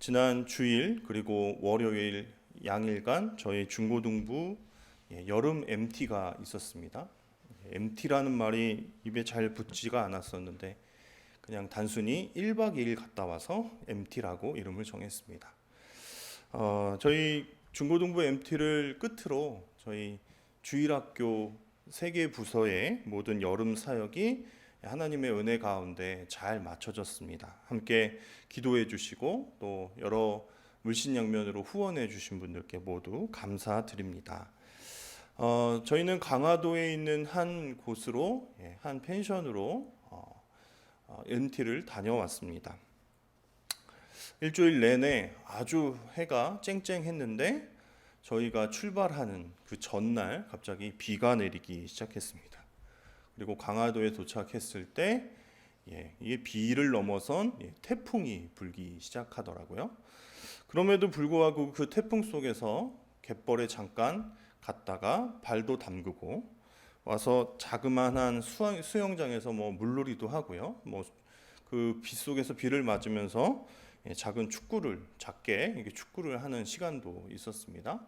지난 주일 그리고 월요일 양일간 저희 중고등부 여름 MT가 있었습니다. MT라는 말이 입에 잘 붙지가 않았었는데 그냥 단순히 1박 2일 갔다 와서 MT라고 이름을 정했습니다. 저희 중고등부 MT를 끝으로 저희 주일학교 3개 부서의 모든 여름 사역이 하나님의 은혜 가운데 잘 맞춰졌습니다. 함께 기도해 주시고 또 여러 물신양면으로 후원해 주신 분들께 모두 감사드립니다. 저희는 강화도에 있는 한 곳으로 한 펜션으로 MT를 다녀왔습니다. 일주일 내내 아주 해가 쨍쨍했는데 저희가 출발하는 그 전날 갑자기 비가 내리기 시작했습니다. 그리고 강화도에 도착했을 때 이게 비를 넘어선 태풍이 불기 시작하더라고요. 그럼에도 불구하고 그 태풍 속에서 갯벌에 잠깐 갔다가 발도 담그고 와서 자그마한 수영장에서 물놀이도 하고요. 그 비 속에서 비를 맞으면서 작은 작게 축구를 하는 시간도 있었습니다.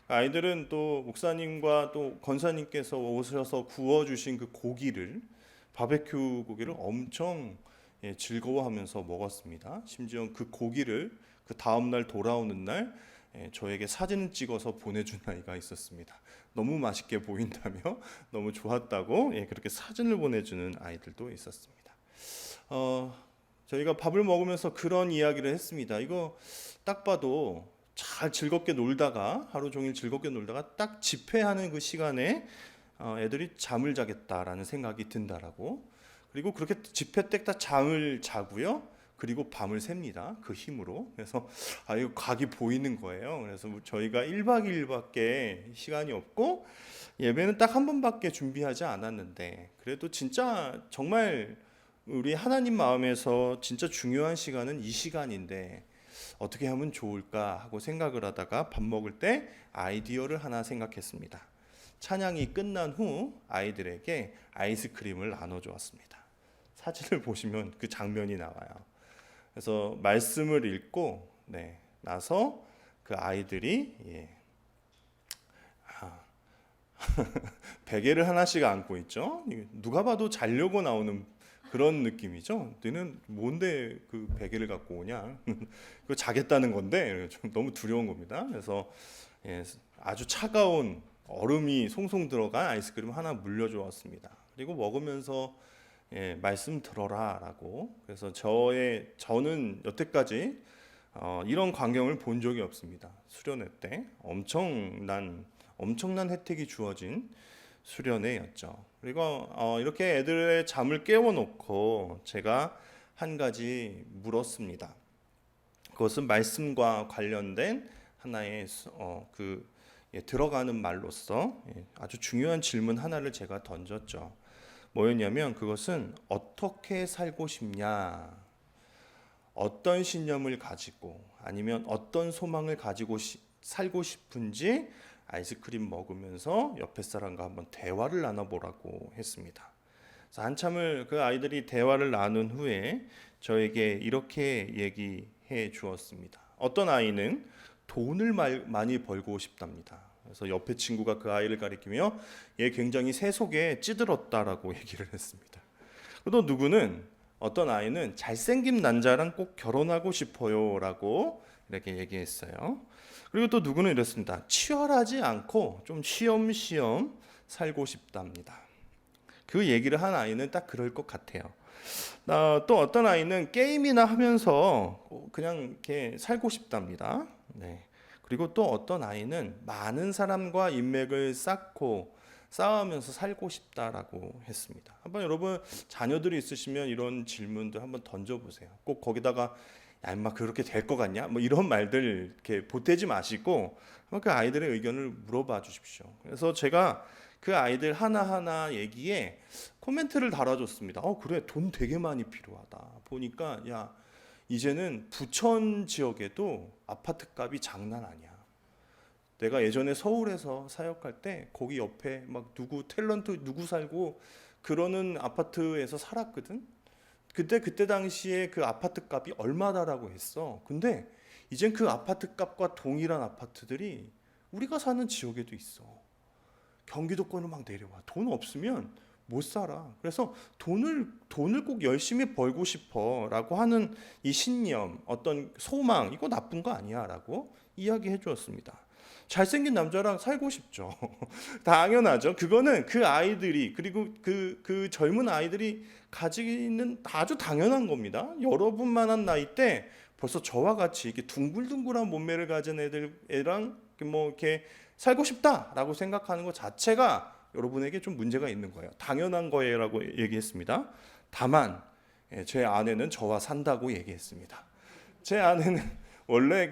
아이들은 또 목사님과 또 권사님께서 오셔서 구워주신 그 바베큐 고기를 엄청 즐거워하면서 먹었습니다. 심지어 그 고기를 그 다음날 돌아오는 날 저에게 사진을 찍어서 보내준 아이가 있었습니다. 너무 맛있게 보인다며 너무 좋았다고 그렇게 사진을 보내주는 아이들도 있었습니다. 저희가 밥을 먹으면서 그런 이야기를 했습니다. 이거 딱 봐도 잘 즐겁게 놀다가 하루 종일 즐겁게 놀다가 딱 집회하는 그 시간에 애들이 잠을 자겠다라는 생각이 든다라고. 그리고 그렇게 집회 때 딱 잠을 자고요. 그리고 밤을 셉니다. 그 힘으로. 그래서 이거 각이 보이는 거예요. 그래서 저희가 1박 2일밖에 시간이 없고 예배는 딱 한 번밖에 준비하지 않았는데 그래도 진짜 정말 우리 하나님 마음에서 진짜 중요한 시간은 이 시간인데 어떻게 하면 좋을까 하고 생각을 하다가 밥 먹을 때 아이디어를 하나 생각했습니다. 찬양이 끝난 후 아이들에게 아이스크림을 나눠주었습니다. 사진을 보시면 그 장면이 나와요. 그래서 말씀을 읽고 나서 그 아이들이 베개를 하나씩 안고 있죠. 누가 봐도 자려고 나오는 그런 느낌이죠. 너는 뭔데 그 베개를 갖고 오냐? 그거 자겠다는 건데 너무 두려운 겁니다. 그래서 아주 차가운 얼음이 송송 들어간 아이스크림 하나 물려주었습니다. 그리고 먹으면서 말씀 들어라라고. 그래서 저는 여태까지 이런 광경을 본 적이 없습니다. 수련회 때 엄청난 혜택이 주어진 수련회였죠. 그리고 이렇게 애들의 잠을 깨워놓고 제가 한 가지 물었습니다. 그것은 말씀과 관련된 하나의 들어가는 말로서 아주 중요한 질문 하나를 제가 던졌죠. 뭐였냐면 그것은 어떻게 살고 싶냐, 어떤 신념을 가지고 아니면 어떤 소망을 가지고 살고 싶은지 아이스크림 먹으면서 옆에 사람과 한번 대화를 나눠보라고 했습니다. 그래서 한참을 그 아이들이 대화를 나눈 후에 저에게 이렇게 얘기해 주었습니다. 어떤 아이는 돈을 많이 벌고 싶답니다. 그래서 옆에 친구가 그 아이를 가리키며 얘 굉장히 새 속에 찌들었다라고 얘기를 했습니다. 또 어떤 아이는 잘생긴 남자랑 꼭 결혼하고 싶어요라고 이렇게 얘기했어요. 그리고 또 누구는 이렇습니다. 치열하지 않고 좀 쉬엄쉬엄 살고 싶답니다. 그 얘기를 한 아이는 딱 그럴 것 같아요. 또 어떤 아이는 게임이나 하면서 그냥 이렇게 살고 싶답니다. 그리고 또 어떤 아이는 많은 사람과 인맥을 쌓고 싸우면서 살고 싶다라고 했습니다. 한번 여러분 자녀들이 있으시면 이런 질문들 한번 던져보세요. 꼭 거기다가 야 임마 그렇게 될 것 같냐? 이런 말들 이렇게 보태지 마시고 한번 그 아이들의 의견을 물어봐 주십시오. 그래서 제가 그 아이들 하나하나 얘기에 코멘트를 달아줬습니다. 그래 돈 되게 많이 필요하다. 보니까 야 이제는 부천 지역에도 아파트 값이 장난 아니야. 내가 예전에 서울에서 사역할 때 거기 옆에 탤런트 누구 살고 그러는 아파트에서 살았거든. 그때 당시에 그 아파트 값이 얼마다라고 했어. 근데 이젠 그 아파트 값과 동일한 아파트들이 우리가 사는 지역에도 있어. 경기도권으로 막 내려와. 돈 없으면 못 살아. 그래서 돈을 꼭 열심히 벌고 싶어라고 하는 이 신념, 어떤 소망, 이거 나쁜 거 아니야라고 이야기해 주었습니다. 잘생긴 남자랑 살고 싶죠. 당연하죠. 그거는 그 아이들이, 그리고 그 젊은 아이들이 가지는 아주 당연한 겁니다. 여러분만한 나이 때 벌써 저와 같이 이렇게 둥글둥글한 몸매를 가진 애랑 뭐 이렇게 살고 싶다라고 생각하는 것 자체가 여러분에게 좀 문제가 있는 거예요. 당연한 거예요라고 얘기했습니다. 다만 제 아내는 저와 산다고 얘기했습니다. 제 아내는 원래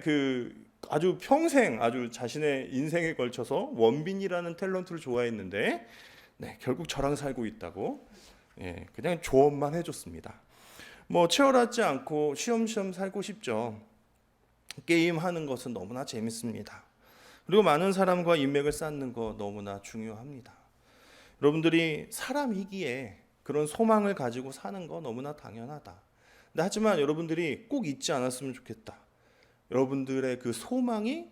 아주 평생 아주 자신의 인생에 걸쳐서 원빈이라는 탤런트를 좋아했는데 결국 저랑 살고 있다고 그냥 조언만 해줬습니다. 뭐 치열하지 않고 쉬엄쉬엄 살고 싶죠. 게임하는 것은 너무나 재밌습니다. 그리고 많은 사람과 인맥을 쌓는 거 너무나 중요합니다. 여러분들이 사람이기에 그런 소망을 가지고 사는 거 너무나 당연하다. 하지만 여러분들이 꼭 잊지 않았으면 좋겠다. 여러분들의 그 소망이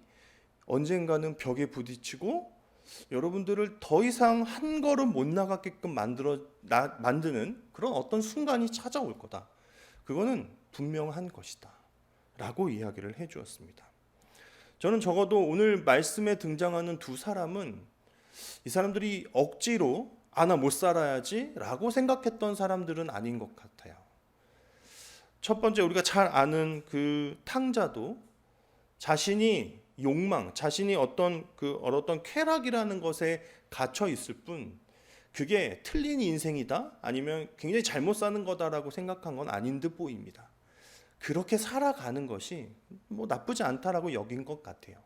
언젠가는 벽에 부딪히고 여러분들을 더 이상 한 걸음 못 나가게끔 만드는 그런 어떤 순간이 찾아올 거다. 그거는 분명한 것이다. 라고 이야기를 해 주었습니다. 저는 적어도 오늘 말씀에 등장하는 두 사람은 이 사람들이 억지로 나 못 살아야지 라고 생각했던 사람들은 아닌 것 같아요. 첫 번째, 우리가 잘 아는 그 탕자도 자신이 욕망, 자신이 어떤 쾌락이라는 것에 갇혀 있을 뿐 그게 틀린 인생이다 아니면 굉장히 잘못 사는 거다라고 생각한 건 아닌 듯 보입니다. 그렇게 살아가는 것이 뭐 나쁘지 않다라고 여긴 것 같아요.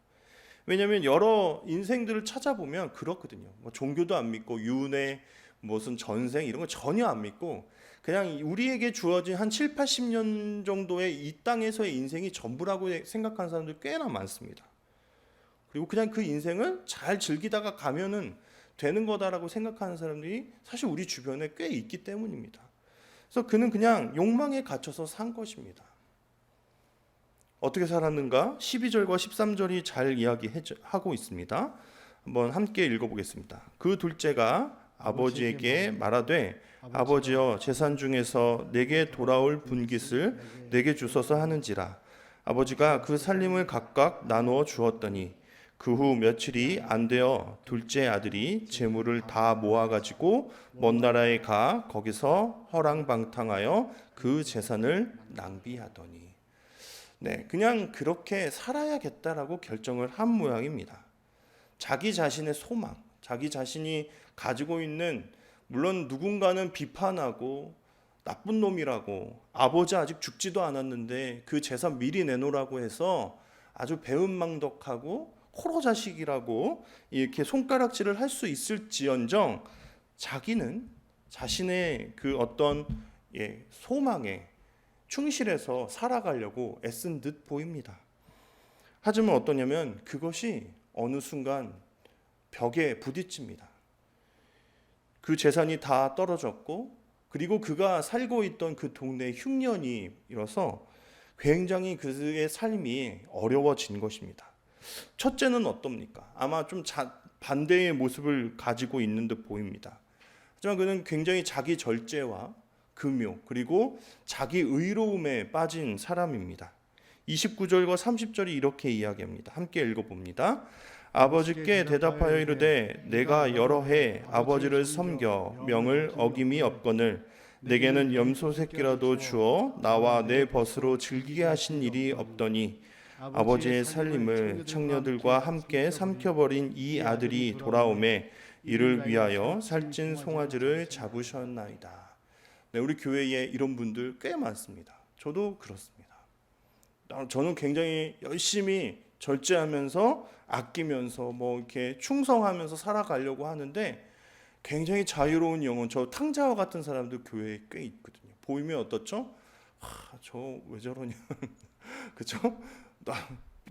왜냐하면 여러 인생들을 찾아보면 그렇거든요. 뭐 종교도 안 믿고 윤회, 무슨 전생 이런 거 전혀 안 믿고 그냥 우리에게 주어진 한 7, 80년 정도의 이 땅에서의 인생이 전부라고 생각하는 사람들 꽤나 많습니다. 그리고 그냥 그 인생을 잘 즐기다가 가면은 되는 거다라고 생각하는 사람들이 사실 우리 주변에 꽤 있기 때문입니다. 그래서 그는 그냥 욕망에 갇혀서 산 것입니다. 어떻게 살았는가? 12절과 13절이 잘 이야기하고 있습니다. 한번 함께 읽어보겠습니다. 그 둘째가 아버지에게 말하되 아버지여 재산 중에서 내게 돌아올 분깃을 내게 주소서 하는지라. 아버지가 그 살림을 각각 나누어 주었더니 그 후 며칠이 안 되어 둘째 아들이 재물을 다 모아가지고 먼 나라에 가 거기서 허랑방탕하여 그 재산을 낭비하더니. 그냥 그렇게 살아야겠다라고 결정을 한 모양입니다. 자기 자신의 소망, 자기 자신이 가지고 있는, 물론 누군가는 비판하고 나쁜 놈이라고, 아버지 아직 죽지도 않았는데 그 재산 미리 내놓으라고 해서 아주 배은망덕하고 호로 자식이라고 이렇게 손가락질을 할 수 있을지언정 자기는 자신의 그 어떤 소망에 충실해서 살아가려고 애쓴 듯 보입니다. 하지만 어떠냐면 그것이 어느 순간 벽에 부딪힙니다. 그 재산이 다 떨어졌고 그리고 그가 살고 있던 그 동네에 흉년이 일어서 굉장히 그의 삶이 어려워진 것입니다. 첫째는 어떻습니까? 아마 좀 반대의 모습을 가지고 있는 듯 보입니다. 하지만 그는 굉장히 자기 절제와 금요 그리고 자기 의로움에 빠진 사람입니다. 29절과 30절이 이렇게 이야기합니다. 함께 읽어봅니다. 아버지께 대답하여 이르되 내가 여러 해 아버지를 섬겨 명을 어김이 없거늘 내게는 염소 새끼라도 주어 나와 내 벗으로 즐기게 하신 일이 없더니 아버지의 살림을 청녀들과 함께 삼켜버린 이 아들이 돌아오매 이를 위하여 살찐 송아지를 잡으셨나이다. 우리 교회에 이런 분들 꽤 많습니다. 저도 그렇습니다. 저는 굉장히 열심히 절제하면서 아끼면서 뭐 이렇게 충성하면서 살아가려고 하는데 굉장히 자유로운 영혼, 저 탕자와 같은 사람들 교회에 꽤 있거든요. 보이면 어떻죠? 저 왜 저러냐, 그렇죠?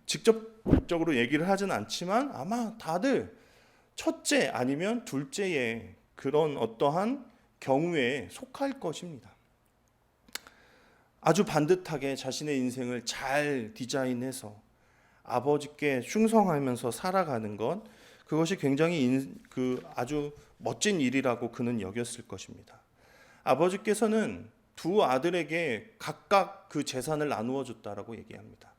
직접적으로 얘기를 하진 않지만 아마 다들 첫째 아니면 둘째의 그런 어떠한 경우에 속할 것입니다. 아주 반듯하게 자신의 인생을 잘 디자인해서 아버지께 충성하면서 살아가는 것, 그것이 굉장히 아주 멋진 일이라고 그는 여겼을 것입니다. 아버지께서는 두 아들에게 각각 그 재산을 나누어 줬다라고 얘기합니다.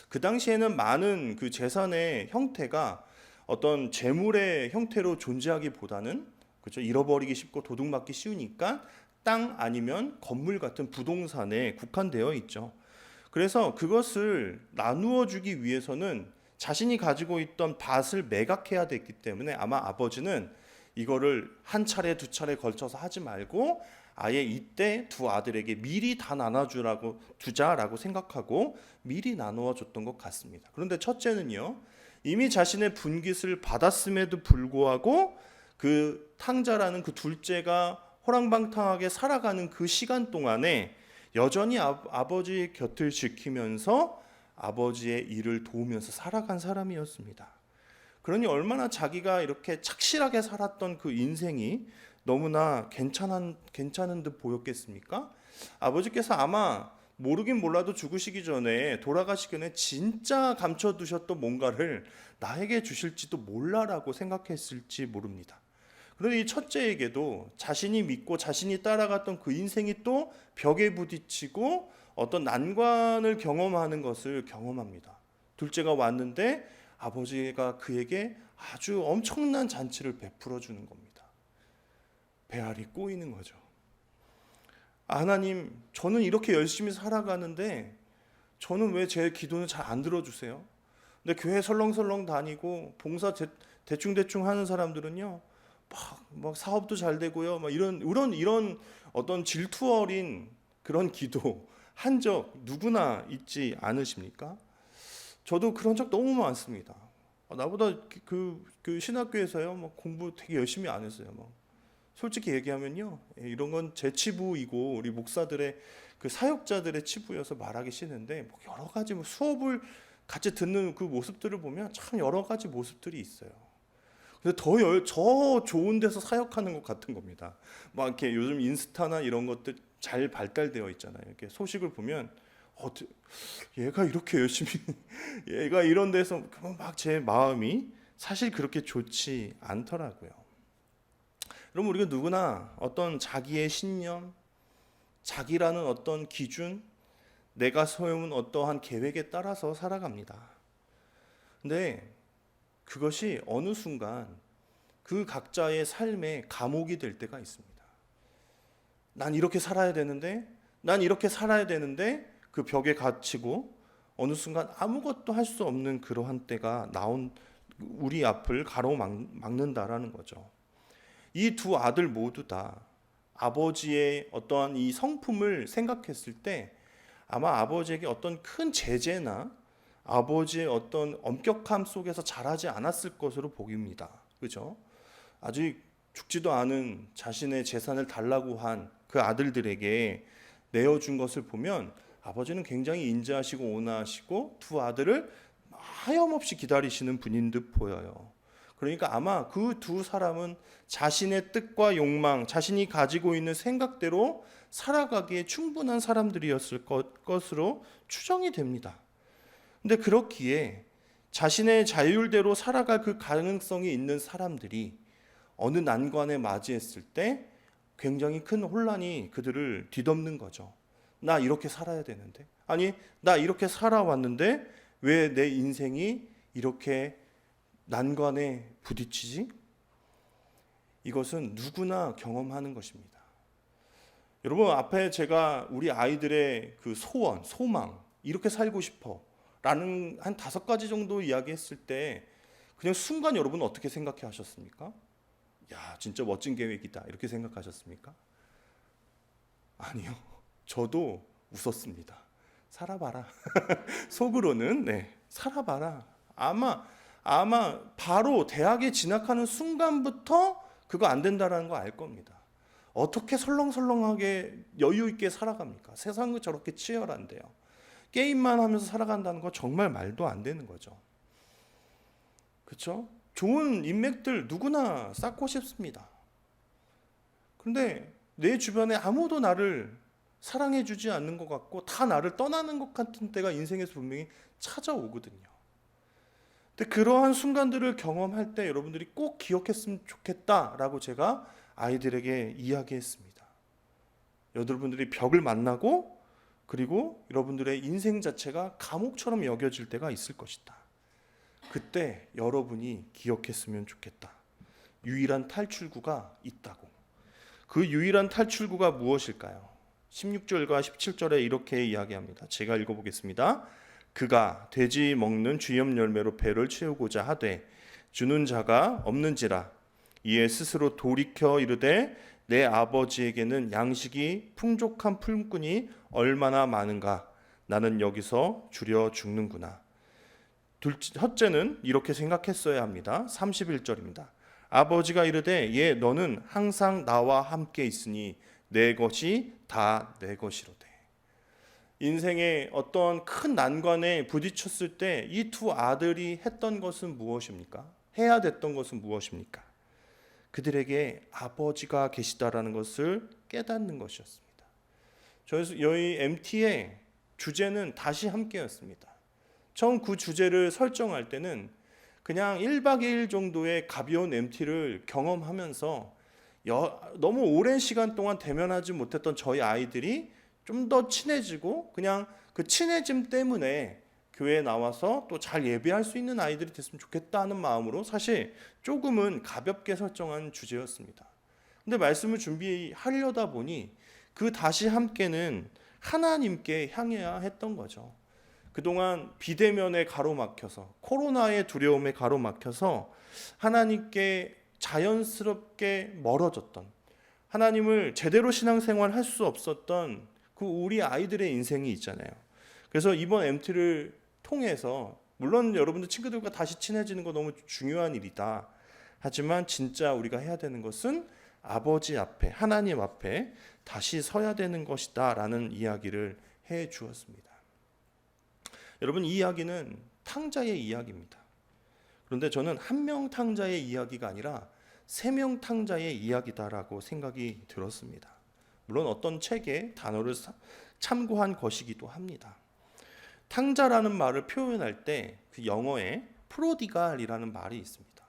그 당시에는 많은 그 재산의 형태가 어떤 재물의 형태로 존재하기보다는, 그렇죠, 잃어버리기 쉽고 도둑맞기 쉬우니까 땅 아니면 건물 같은 부동산에 국한되어 있죠. 그래서 그것을 나누어 주기 위해서는 자신이 가지고 있던 밭을 매각해야 됐기 때문에 아마 아버지는 이거를 한 차례 두 차례 걸쳐서 하지 말고 아예 이때 두 아들에게 미리 다 나눠주라고 두자라고 생각하고 미리 나누어 줬던 것 같습니다. 그런데 첫째는요, 이미 자신의 분깃을 받았음에도 불구하고 그 탕자라는 그 둘째가 호랑방탕하게 살아가는 그 시간 동안에 여전히 아버지의 곁을 지키면서 아버지의 일을 도우면서 살아간 사람이었습니다. 그러니 얼마나 자기가 이렇게 착실하게 살았던 그 인생이 너무나 괜찮은 듯 보였겠습니까? 아버지께서 아마 모르긴 몰라도 죽으시기 전에, 돌아가시기 전에 진짜 감춰두셨던 뭔가를 나에게 주실지도 몰라라고 생각했을지 모릅니다. 그런데 이 첫째에게도 자신이 믿고 자신이 따라갔던 그 인생이 또 벽에 부딪히고 어떤 난관을 경험하는 것을 경험합니다. 둘째가 왔는데 아버지가 그에게 아주 엄청난 잔치를 베풀어 주는 겁니다. 배알이 꼬이는 거죠. 하나님, 저는 이렇게 열심히 살아가는데 저는 왜 제 기도는 잘 안 들어주세요? 근데 교회 설렁설렁 다니고 봉사 대충대충 하는 사람들은요, 막 사업도 잘 되고요, 막 이런 어떤 질투 어린 그런 기도 한 적 누구나 있지 않으십니까? 저도 그런 적 너무 많습니다. 나보다 그 신학교에서요, 막 공부 되게 열심히 안 했어요. 막 솔직히 얘기하면요, 이런 건 제 치부이고 우리 목사들의 그 사역자들의 치부여서 말하기 싫은데, 뭐 여러 가지 수업을 같이 듣는 그 모습들을 보면 참 여러 가지 모습들이 있어요. 근데 더 좋은 데서 사역하는 것 같은 겁니다. 막 이렇게 요즘 인스타나 이런 것들 잘 발달되어 있잖아요. 이렇게 소식을 보면 얘가 이렇게 열심히 얘가 이런 데서 막 제 마음이 사실 그렇게 좋지 않더라고요. 여러분, 우리가 누구나 어떤 자기의 신념, 자기라는 어떤 기준, 내가 세운 어떠한 계획에 따라서 살아갑니다. 근데 그것이 어느 순간 그 각자의 삶의 감옥이 될 때가 있습니다. 난 이렇게 살아야 되는데, 그 벽에 갇히고 어느 순간 아무것도 할 수 없는 그러한 때가 우리 앞을 가로막는다라는 거죠. 이 두 아들 모두 다 아버지의 어떠한 이 성품을 생각했을 때 아마 아버지에게 어떤 큰 제재나 아버지의 어떤 엄격함 속에서 자라지 않았을 것으로 보입니다. 그죠? 아직 죽지도 않은 자신의 재산을 달라고 한 그 아들들에게 내어준 것을 보면 아버지는 굉장히 인자하시고 온화하시고 두 아들을 하염없이 기다리시는 분인 듯 보여요. 그러니까 아마 그 두 사람은 자신의 뜻과 욕망, 자신이 가지고 있는 생각대로 살아가기에 충분한 사람들이었을 것으로 추정이 됩니다. 근데 그렇기에 자신의 자율대로 살아갈 그 가능성이 있는 사람들이 어느 난관에 맞이했을 때 굉장히 큰 혼란이 그들을 뒤덮는 거죠. 나 이렇게 살아야 되는데, 아니 나 이렇게 살아왔는데 왜 내 인생이 이렇게 난관에 부딪히지? 이것은 누구나 경험하는 것입니다. 여러분, 앞에 제가 우리 아이들의 그 소원, 소망, 이렇게 살고 싶어 라는 한 5가지 정도 이야기했을 때 그냥 순간 여러분 어떻게 생각해 하셨습니까? 야, 진짜 멋진 계획이다 이렇게 생각하셨습니까? 아니요, 저도 웃었습니다. 살아봐라. 속으로는 살아봐라. 아마 바로 대학에 진학하는 순간부터 그거 안 된다라는 거 알 겁니다. 어떻게 설렁설렁하게 여유 있게 살아갑니까? 세상은 저렇게 치열한데요. 게임만 하면서 살아간다는 거 정말 말도 안 되는 거죠. 그렇죠? 좋은 인맥들 누구나 쌓고 싶습니다. 그런데 내 주변에 아무도 나를 사랑해주지 않는 것 같고 다 나를 떠나는 것 같은 때가 인생에서 분명히 찾아오거든요. 근데 그러한 순간들을 경험할 때 여러분들이 꼭 기억했으면 좋겠다라고 제가 아이들에게 이야기했습니다. 여러분들이 벽을 만나고 그리고 여러분들의 인생 자체가 감옥처럼 여겨질 때가 있을 것이다. 그때 여러분이 기억했으면 좋겠다. 유일한 탈출구가 있다고. 그 유일한 탈출구가 무엇일까요? 16절과 17절에 이렇게 이야기합니다. 제가 읽어보겠습니다. 그가 돼지 먹는 주염 열매로 배를 채우고자 하되 주는 자가 없는지라. 이에 스스로 돌이켜 이르되 내 아버지에게는 양식이 풍족한 품꾼이 얼마나 많은가. 나는 여기서 주려 죽는구나. 첫째는 이렇게 생각했어야 합니다. 31절입니다. 아버지가 이르되 예 너는 항상 나와 함께 있으니 내 것이 다 내 것이로되. 인생의 어떤 큰 난관에 부딪혔을 때 이 두 아들이 했던 것은 무엇입니까? 해야 됐던 것은 무엇입니까? 그들에게 아버지가 계시다라는 것을 깨닫는 것이었습니다. 저희 MT의 주제는 다시 함께였습니다. 처음 그 주제를 설정할 때는 그냥 1박 2일 정도의 가벼운 MT를 경험하면서 너무 오랜 시간 동안 대면하지 못했던 저희 아이들이 좀 더 친해지고 그냥 그 친해짐 때문에 교회에 나와서 또 잘 예배할 수 있는 아이들이 됐으면 좋겠다는 마음으로 사실 조금은 가볍게 설정한 주제였습니다. 근데 말씀을 준비하려다 보니 그 다시 함께는 하나님께 향해야 했던 거죠. 그동안 비대면에 가로막혀서 코로나의 두려움에 가로막혀서 하나님께 자연스럽게 멀어졌던, 하나님을 제대로 신앙생활 할 수 없었던 그 우리 아이들의 인생이 있잖아요. 그래서 이번 MT를 통해서 물론 여러분들 친구들과 다시 친해지는 거 너무 중요한 일이다. 하지만 진짜 우리가 해야 되는 것은 아버지 앞에, 하나님 앞에 다시 서야 되는 것이다 라는 이야기를 해 주었습니다. 여러분, 이 이야기는 탕자의 이야기입니다. 그런데 저는 한 명 탕자의 이야기가 아니라 3명 탕자의 이야기다라고 생각이 들었습니다. 물론 어떤 책의 단어를 참고한 것이기도 합니다. 탕자라는 말을 표현할 때 그 영어에 프로디갈이라는 말이 있습니다.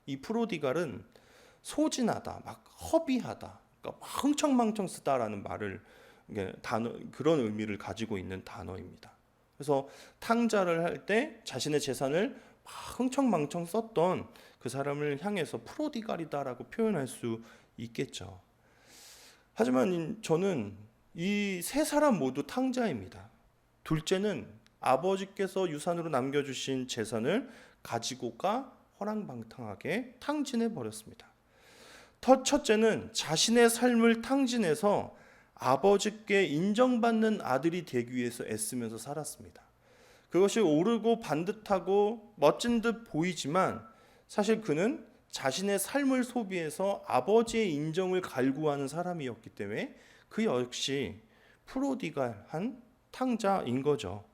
이 프로디갈은 소진하다, 막 허비하다, 그러니까 막 흥청망청 쓰다라는 말을 그런 의미를 가지고 있는 단어입니다. 그래서 탕자를 할 때 자신의 재산을 막 흥청망청 썼던 그 사람을 향해서 프로디갈이다라고 표현할 수 있겠죠. 하지만 저는 이 3사람 모두 탕자입니다. 둘째는 아버지께서 유산으로 남겨주신 재산을 가지고 가 허랑방탕하게 탕진해 버렸습니다. 첫째는 자신의 삶을 탕진해서 아버지께 인정받는 아들이 되기 위해서 애쓰면서 살았습니다. 그것이 옳고 반듯하고 멋진 듯 보이지만 사실 그는 자신의 삶을 소비해서 아버지의 인정을 갈구하는 사람이었기 때문에 그 역시 프로디갈한 탕자인 거죠.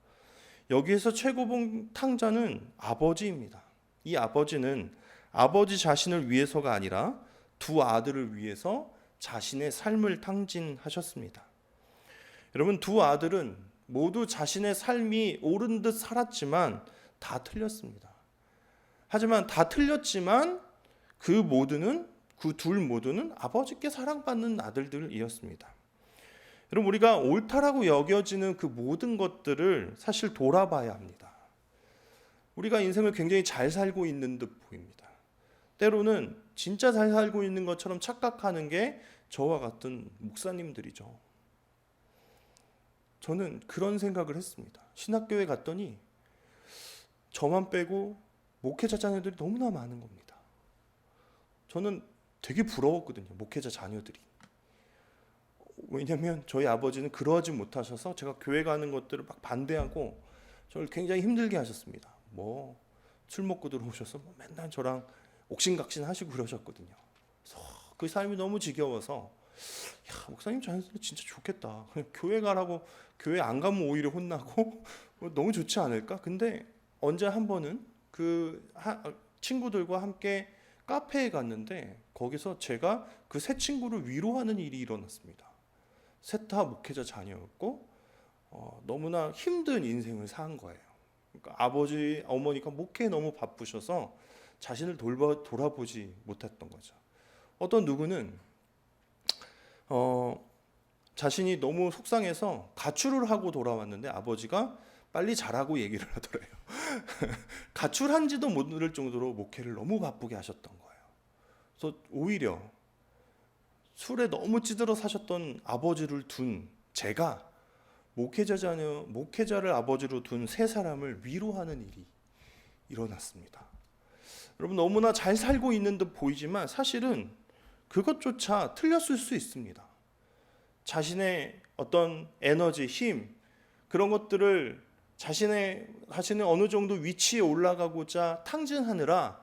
여기에서 최고봉 탕자는 아버지입니다. 이 아버지는 아버지 자신을 위해서가 아니라 두 아들을 위해서 자신의 삶을 탕진하셨습니다. 여러분, 두 아들은 모두 자신의 삶이 옳은 듯 살았지만 다 틀렸습니다. 하지만 다 틀렸지만 그 둘 모두는 아버지께 사랑받는 아들들이었습니다. 여러분, 우리가 옳다라고 여겨지는 그 모든 것들을 사실 돌아봐야 합니다. 우리가 인생을 굉장히 잘 살고 있는 듯 보입니다. 때로는 진짜 잘 살고 있는 것처럼 착각하는 게 저와 같은 목사님들이죠. 저는 그런 생각을 했습니다. 신학교에 갔더니 저만 빼고 목회자 자녀들이 너무나 많은 겁니다. 저는 되게 부러웠거든요. 목회자 자녀들이. 왜냐하면 저희 아버지는 그러지 못하셔서 제가 교회 가는 것들을 막 반대하고 저를 굉장히 힘들게 하셨습니다. 술 먹고 들어오셔서 맨날 저랑 옥신각신 하시고 그러셨거든요. 그래서 그 삶이 너무 지겨워서 목사님 자녀들 진짜 좋겠다. 그냥 교회 가라고, 교회 안 가면 오히려 혼나고 너무 좋지 않을까? 근데 언제 한 번은 친구들과 함께 카페에 갔는데 거기서 제가 그 세 친구를 위로하는 일이 일어났습니다. 셋 다 목회자 자녀였고 너무나 힘든 인생을 산 거예요. 그러니까 아버지, 어머니가 목회에 너무 바쁘셔서 자신을 돌아보지 못했던 거죠. 어떤 누구는 자신이 너무 속상해서 가출을 하고 돌아왔는데 아버지가 빨리 자라고 얘기를 하더래요. 가출한지도 모를 정도로 목회를 너무 바쁘게 하셨던 거예요. 그래서 오히려 술에 너무 찌들어 사셨던 아버지를 둔 제가 목회자를 아버지로 둔 세 사람을 위로하는 일이 일어났습니다. 여러분, 너무나 잘 살고 있는 듯 보이지만 사실은 그것조차 틀렸을 수 있습니다. 자신의 어떤 에너지, 힘, 그런 것들을 자신의 어느 정도 위치에 올라가고자 탕진하느라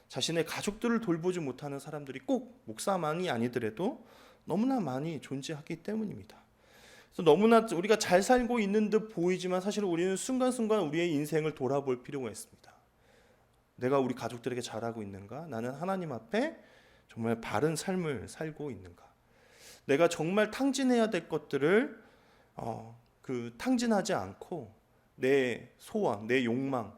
자신의 가족들을 돌보지 못하는 사람들이 꼭 목사만이 아니더라도 너무나 많이 존재하기 때문입니다. 그래서 너무나 우리가 잘 살고 있는 듯 보이지만 사실 우리는 순간순간 우리의 인생을 돌아볼 필요가 있습니다. 내가 우리 가족들에게 잘하고 있는가? 나는 하나님 앞에 정말 바른 삶을 살고 있는가? 내가 정말 탕진해야 될 것들을 탕진하지 않고 내 소원, 내 욕망,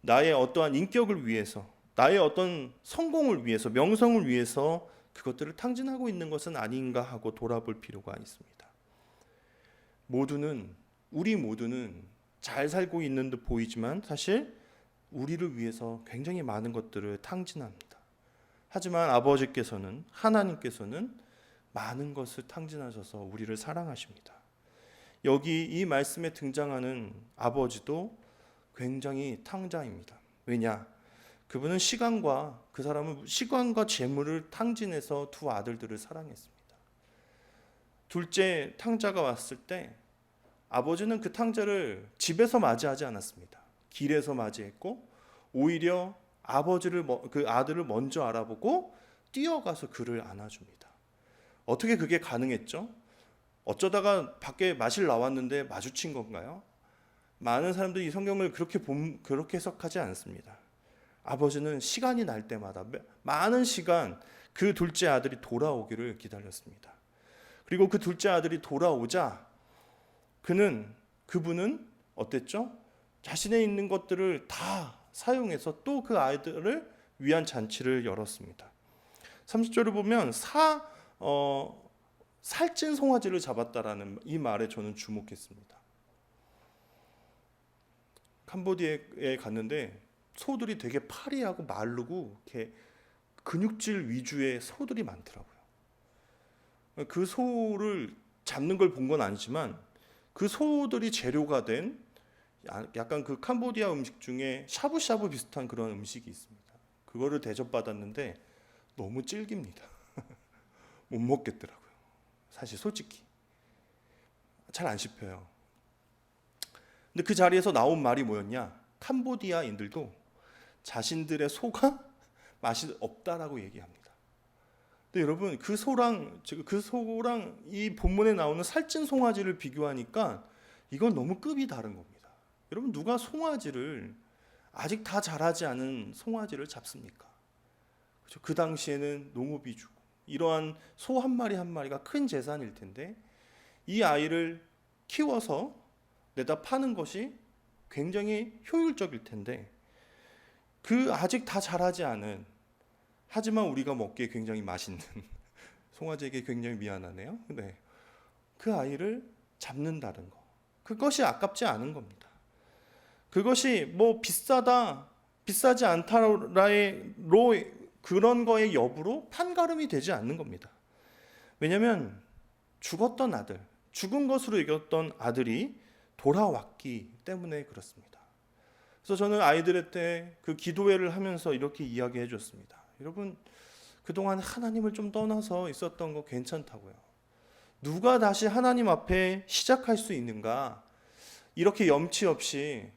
나의 어떠한 인격을 위해서, 나의 어떤 성공을 위해서, 명성을 위해서 그것들을 탕진하고 있는 것은 아닌가 하고 돌아볼 필요가 있습니다. 우리 모두는 잘 살고 있는 듯 보이지만 사실 우리를 위해서 굉장히 많은 것들을 탕진합니다. 하지만 아버지께서는, 하나님께서는 많은 것을 탕진하셔서 우리를 사랑하십니다. 여기 이 말씀에 등장하는 아버지도 굉장히 탕자입니다. 왜냐? 그분은 그 사람은 시간과 재물을 탕진해서 두 아들들을 사랑했습니다. 둘째 탕자가 왔을 때 아버지는 그 탕자를 집에서 맞이하지 않았습니다. 길에서 맞이했고 오히려 그 아들을 먼저 알아보고 뛰어가서 그를 안아줍니다. 어떻게 그게 가능했죠? 어쩌다가 밖에 마실 나왔는데 마주친 건가요? 많은 사람들이 이 성경을 그렇게 해석하지 않습니다. 아버지는 시간이 날 때마다 많은 시간 그 둘째 아들이 돌아오기를 기다렸습니다. 그리고 그 둘째 아들이 돌아오자 그분은 어땠죠? 자신의 있는 것들을 다 사용해서 또 그 아이들을 위한 잔치를 열었습니다. 30절을 보면 살찐 송아지를 잡았다라는 이 말에 저는 주목했습니다. 캄보디아에 갔는데 소들이 되게 파리하고 마르고 이렇게 근육질 위주의 소들이 많더라고요. 그 소를 잡는 걸 본 건 아니지만 그 소들이 재료가 된 약간 그 캄보디아 음식 중에 샤브샤브 비슷한 그런 음식이 있습니다. 그거를 대접받았는데 너무 질깁니다. 못 먹겠더라고요. 사실 솔직히 잘 안 씹혀요. 근데 그 자리에서 나온 말이 뭐였냐? 캄보디아인들도 자신들의 소가 맛이 없다라고 얘기합니다. 근데 여러분 그 소랑 이 본문에 나오는 살찐 송아지를 비교하니까 이건 너무 급이 다른 겁니다. 여러분 누가 송아지를 아직 다 자라지 않은 송아지를 잡습니까? 그렇죠? 그 당시에는 농업이 주고 이러한 소 한 마리 한 마리가 큰 재산일 텐데 이 아이를 키워서 내다 파는 것이 굉장히 효율적일 텐데 그 아직 다 자라지 않은 하지만 우리가 먹기에 굉장히 맛있는 송아지에게 굉장히 미안하네요. 네. 그 아이를 잡는다는 거. 그것이 아깝지 않은 겁니다. 그것이 뭐 비싸지 않다라의 그런 거의 여부로 판가름이 되지 않는 겁니다. 왜냐하면 죽은 것으로 여겼던 아들이 돌아왔기 때문에 그렇습니다. 그래서 저는 아이들한테 그 기도회를 하면서 이렇게 이야기해 줬습니다. 여러분 그동안 하나님을 좀 떠나서 있었던 거 괜찮다고요. 누가 다시 하나님 앞에 시작할 수 있는가? 이렇게 염치 없이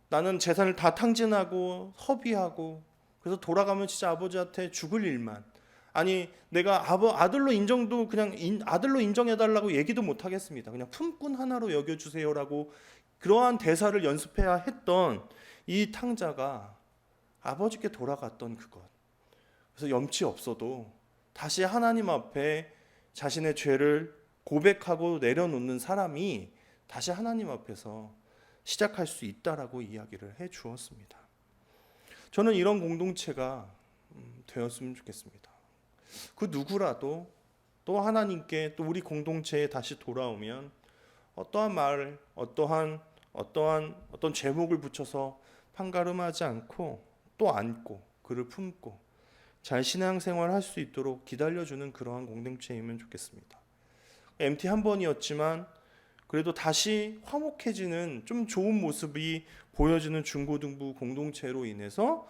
나는 재산을 다 탕진하고 허비하고 그래서 돌아가면 진짜 아버지한테 죽을 일만, 아니 내가 아들로 인정도 그냥 아들로 인정해달라고 얘기도 못 하겠습니다. 그냥 품꾼 하나로 여겨주세요라고 그러한 대사를 연습해야 했던 이 탕자가 아버지께 돌아갔던 그것. 그래서 염치 없어도 다시 하나님 앞에 자신의 죄를 고백하고 내려놓는 사람이 다시 하나님 앞에서 시작할 수 있다라고 이야기를 해 주었습니다. 저는 이런 공동체가 되었으면 좋겠습니다. 그 누구라도 또 하나님께 또 우리 공동체에 다시 돌아오면 어떠한 말, 어떤 제목을 붙여서 판가름하지 않고 또 안고 그를 품고 잘 신앙생활할 수 있도록 기다려주는 그러한 공동체이면 좋겠습니다. MT 한 번이었지만 그래도 다시 화목해지는 좀 좋은 모습이 보여지는 중고등부 공동체로 인해서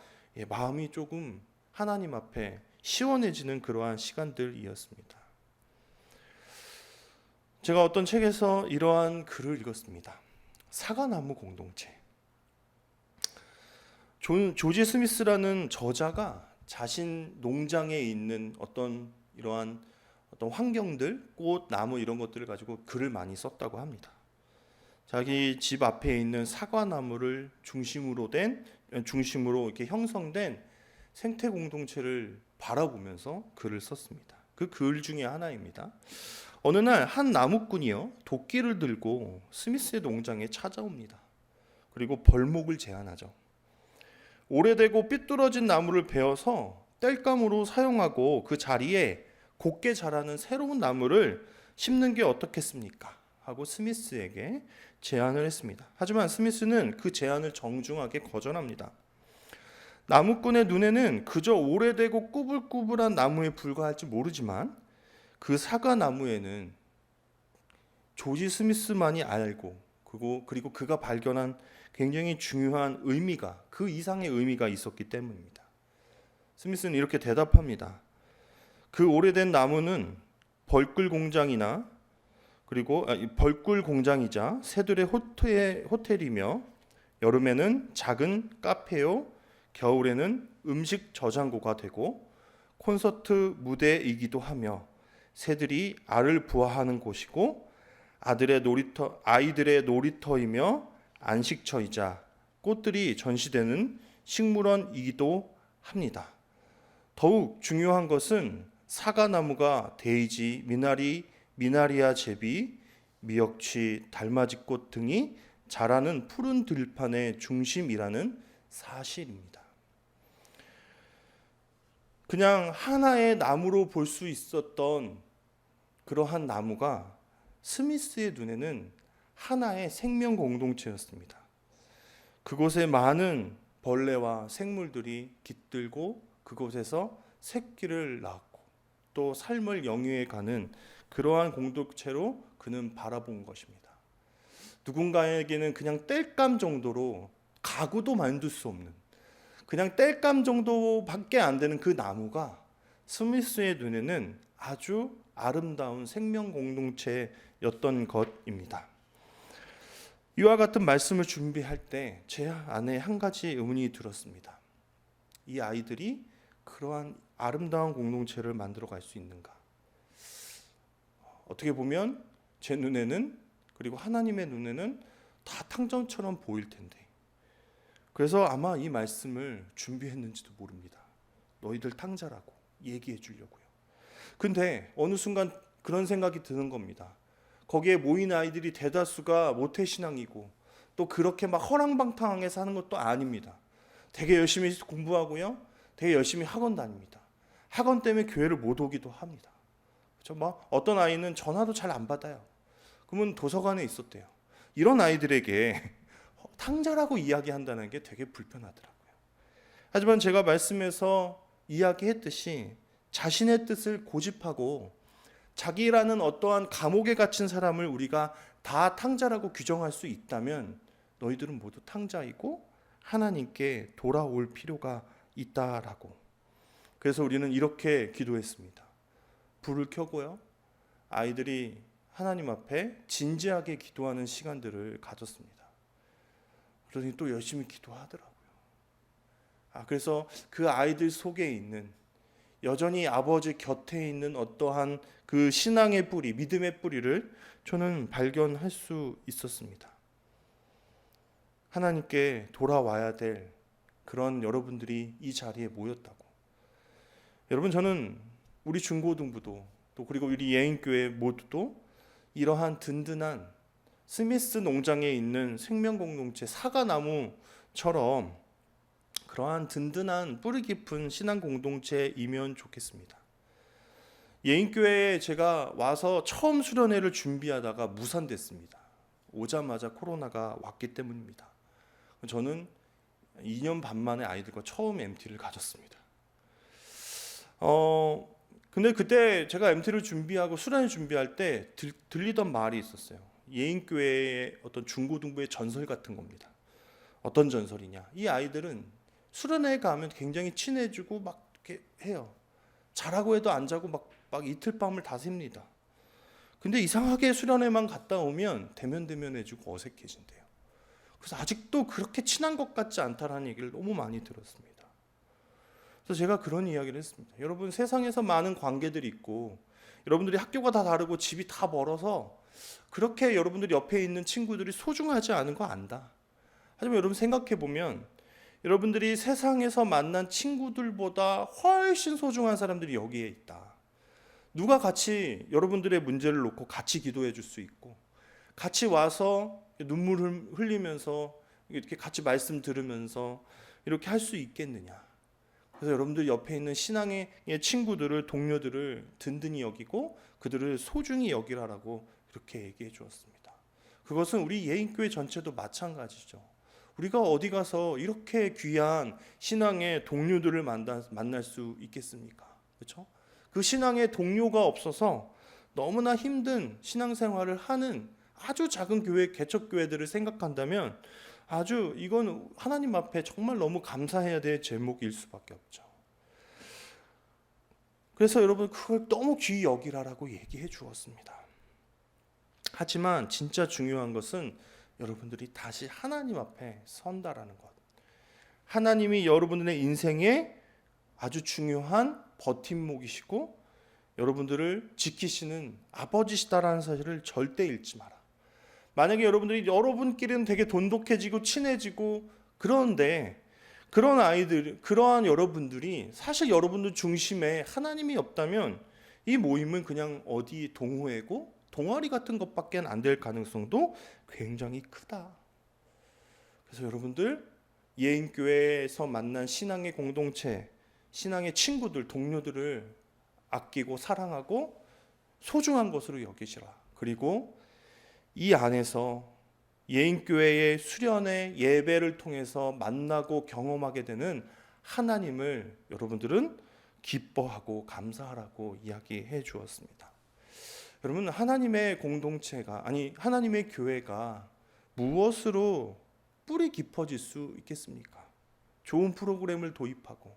마음이 조금 하나님 앞에 시원해지는 그러한 시간들이었습니다. 제가 어떤 책에서 이러한 글을 읽었습니다. 사과나무 공동체. 조지 스미스라는 저자가 자신 농장에 있는 이러한 환경들, 꽃, 나무 이런 것들을 가지고 글을 많이 썼다고 합니다. 자기 집 앞에 있는 사과나무를 중심으로 이렇게 형성된 생태 공동체를 바라보면서 글을 썼습니다. 그 글 중에 하나입니다. 어느 날 한 나무꾼이요 도끼를 들고 스미스의 농장에 찾아옵니다. 그리고 벌목을 제안하죠. 오래되고 삐뚤어진 나무를 베어서 땔감으로 사용하고 그 자리에 곱게 자라는 새로운 나무를 심는 게 어떻겠습니까? 하고 스미스에게 제안을 했습니다. 하지만 스미스는 그 제안을 정중하게 거절합니다. 나무꾼의 눈에는 그저 오래되고 꾸불꾸불한 나무에 불과할지 모르지만 그 사과나무에는 조지 스미스만이 알고 그리고 그가 발견한 굉장히 중요한 의미가, 그 이상의 의미가 있었기 때문입니다. 스미스는 이렇게 대답합니다. 그 오래된 나무는 벌꿀 공장이자 새들의 호텔이며 여름에는 작은 카페요, 겨울에는 음식 저장고가 되고 콘서트 무대이기도 하며 새들이 알을 부화하는 곳이고 아이들의 놀이터이며 안식처이자 꽃들이 전시되는 식물원이기도 합니다. 더욱 중요한 것은 사과나무가 데이지, 미나리아 제비, 미역치, 달맞이꽃 등이 자라는 푸른 들판의 중심이라는 사실입니다. 그냥 하나의 나무로 볼 수 있었던 그러한 나무가 스미스의 눈에는 하나의 생명 공동체였습니다. 그곳에 많은 벌레와 생물들이 깃들고 그곳에서 새끼를 낳고 또 삶을 영위해가는 그러한 공동체로 그는 바라본 것입니다. 누군가에게는 그냥 땔감 정도로 가구도 만들 수 없는 그냥 땔감 정도밖에 안 되는 그 나무가 스미스의 눈에는 아주 아름다운 생명 공동체였던 것입니다. 이와 같은 말씀을 준비할 때 제 안에 한 가지 의문이 들었습니다. 이 아이들이 그러한 아름다운 공동체를 만들어 갈 수 있는가? 어떻게 보면 제 눈에는 그리고 하나님의 눈에는 다 탕전처럼 보일 텐데 그래서 아마 이 말씀을 준비했는지도 모릅니다. 너희들 탕자라고 얘기해 주려고요. 근데 어느 순간 그런 생각이 드는 겁니다. 거기에 모인 아이들이 대다수가 모태신앙이고 또 그렇게 막 허랑방탕하게 사는 것도 아닙니다. 되게 열심히 공부하고요. 되게 열심히 학원 다닙니다. 학원 때문에 교회를 못 오기도 합니다. 그렇죠? 막 어떤 아이는 전화도 잘 안 받아요. 그러면 도서관에 있었대요. 이런 아이들에게 탕자라고 이야기한다는 게 되게 불편하더라고요. 하지만 제가 말씀에서 이야기했듯이 자신의 뜻을 고집하고 자기라는 어떠한 감옥에 갇힌 사람을 우리가 다 탕자라고 규정할 수 있다면 너희들은 모두 탕자이고 하나님께 돌아올 필요가 있다라고. 그래서 우리는 이렇게 기도했습니다. 불을 켜고요. 아이들이 하나님 앞에 진지하게 기도하는 시간들을 가졌습니다. 그러더니 또 열심히 기도하더라고요. 그래서 그 아이들 속에 있는 여전히 아버지 곁에 있는 어떠한 그 신앙의 뿌리, 믿음의 뿌리를 저는 발견할 수 있었습니다. 하나님께 돌아와야 될 그런 여러분들이 이 자리에 모였다고. 여러분, 저는 우리 중고등부도 또 그리고 우리 예인교회 모두도 이러한 든든한 스미스 농장에 있는 생명 공동체 사과나무처럼 그러한 든든한 뿌리 깊은 신앙 공동체이면 좋겠습니다. 예인교회에 제가 와서 처음 수련회를 준비하다가 무산됐습니다. 오자마자 코로나가 왔기 때문입니다. 저는 2년 반 만에 아이들과 처음 MT를 가졌습니다. 근데 그때 제가 MT를 준비하고 수련회 준비할 때 들리던 말이 있었어요. 예인교회의 어떤 중고등부의 전설 같은 겁니다. 어떤 전설이냐? 이 아이들은 수련회에 가면 굉장히 친해지고 막 이렇게 해요. 자라고 해도 안 자고 막 이틀 밤을 다 셉니다. 근데 이상하게 수련회만 갔다 오면 대면대면해지고 어색해진대요. 그래서 아직도 그렇게 친한 것 같지 않다라는 얘기를 너무 많이 들었습니다. 그래서 제가 그런 이야기를 했습니다. 여러분, 세상에서 많은 관계들이 있고 여러분들이 학교가 다 다르고 집이 다 멀어서 그렇게 여러분들 옆에 있는 친구들이 소중하지 않은 거 안다. 하지만 여러분 생각해 보면 여러분들이 세상에서 만난 친구들보다 훨씬 소중한 사람들이 여기에 있다. 누가 같이 여러분들의 문제를 놓고 같이 기도해 줄 수 있고 같이 와서 눈물을 흘리면서 이렇게 같이 말씀 들으면서 이렇게 할 수 있겠느냐. 그래서 여러분들 옆에 있는 신앙의 친구들을, 동료들을 든든히 여기고 그들을 소중히 여기라라고 이렇게 얘기해 주었습니다. 그것은 우리 예인교회 전체도 마찬가지죠. 우리가 어디 가서 이렇게 귀한 신앙의 동료들을 만날 수 있겠습니까? 그렇죠? 그 신앙의 동료가 없어서 너무나 힘든 신앙생활을 하는 아주 작은 교회, 개척교회들을 생각한다면 아주 이건 하나님 앞에 정말 너무 감사해야 될 제목일 수밖에 없죠. 그래서 여러분 그걸 너무 귀히 여기라라고 얘기해 주었습니다. 하지만 진짜 중요한 것은 여러분들이 다시 하나님 앞에 선다라는 것. 하나님이 여러분들의 인생에 아주 중요한 버팀목이시고 여러분들을 지키시는 아버지시다라는 사실을 절대 잃지 마라. 만약에 여러분들이 여러분끼리는 되게 돈독해지고 친해지고 그런데 그런 아이들, 그러한 여러분들이 사실 여러분들 중심에 하나님이 없다면 이 모임은 그냥 어디 동호회고 동아리 같은 것밖에 안 될 가능성도 굉장히 크다. 그래서 여러분들 예인교회에서 만난 신앙의 공동체, 신앙의 친구들, 동료들을 아끼고 사랑하고 소중한 것으로 여기시라. 그리고 이 안에서 예인교회의 수련회 예배를 통해서 만나고 경험하게 되는 하나님을 여러분들은 기뻐하고 감사하라고 이야기해 주었습니다. 여러분, 하나님의 공동체가 하나님의 교회가 무엇으로 뿌리 깊어질 수 있겠습니까? 좋은 프로그램을 도입하고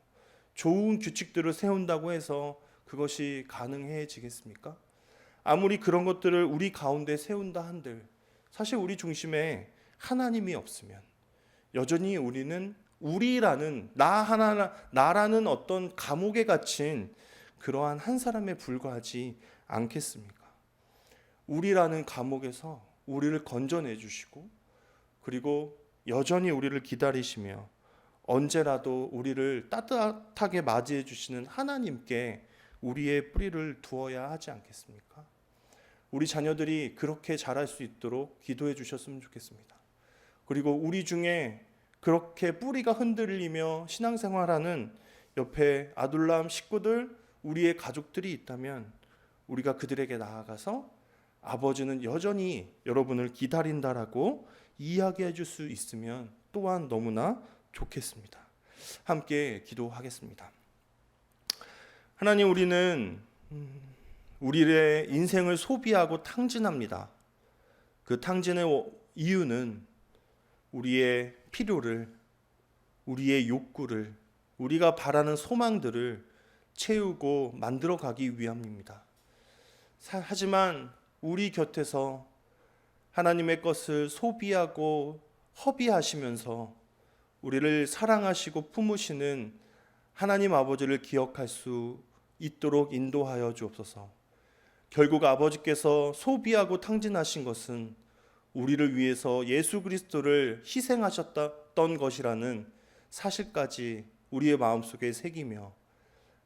좋은 규칙들을 세운다고 해서 그것이 가능해지겠습니까? 아무리 그런 것들을 우리 가운데 세운다 한들 사실 우리 중심에 하나님이 없으면 여전히 우리는 우리라는 나라는 어떤 감옥에 갇힌 그러한 한 사람에 불과하지 않겠습니까? 우리라는 감옥에서 우리를 건져내 주시고 그리고 여전히 우리를 기다리시며 언제라도 우리를 따뜻하게 맞이해 주시는 하나님께 우리의 뿌리를 두어야 하지 않겠습니까? 우리 자녀들이 그렇게 자랄 수 있도록 기도해 주셨으면 좋겠습니다. 그리고 우리 중에 그렇게 뿌리가 흔들리며 신앙생활하는 옆에 아둘람 식구들, 우리의 가족들이 있다면 우리가 그들에게 나아가서 아버지는 여전히 여러분을 기다린다라고 이야기해 줄 수 있으면 또한 너무나 좋겠습니다. 함께 기도하겠습니다. 하나님, 우리는 우리의 인생을 소비하고 탕진합니다. 그 탕진의 이유는 우리의 필요를, 우리의 욕구를, 우리가 바라는 소망들을 채우고 만들어가기 위함입니다. 하지만 우리 곁에서 하나님의 것을 소비하고 허비하시면서 우리를 사랑하시고 품으시는 하나님 아버지를 기억할 수 있도록 인도하여 주옵소서. 결국 아버지께서 소비하고 탕진하신 것은 우리를 위해서 예수 그리스도를 희생하셨던 것이라는 사실까지 우리의 마음속에 새기며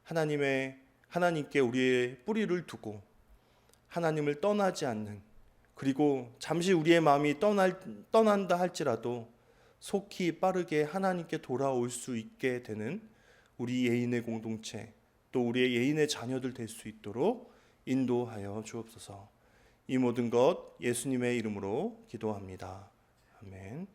하나님께 우리의 뿌리를 두고 하나님을 떠나지 않는 그리고 잠시 우리의 마음이 떠난다 할지라도 속히 빠르게 하나님께 돌아올 수 있게 되는 우리 예인의 공동체, 또 우리의 예인의 자녀들 될 수 있도록 인도하여 주옵소서. 이 모든 것 예수님의 이름으로 기도합니다. 아멘.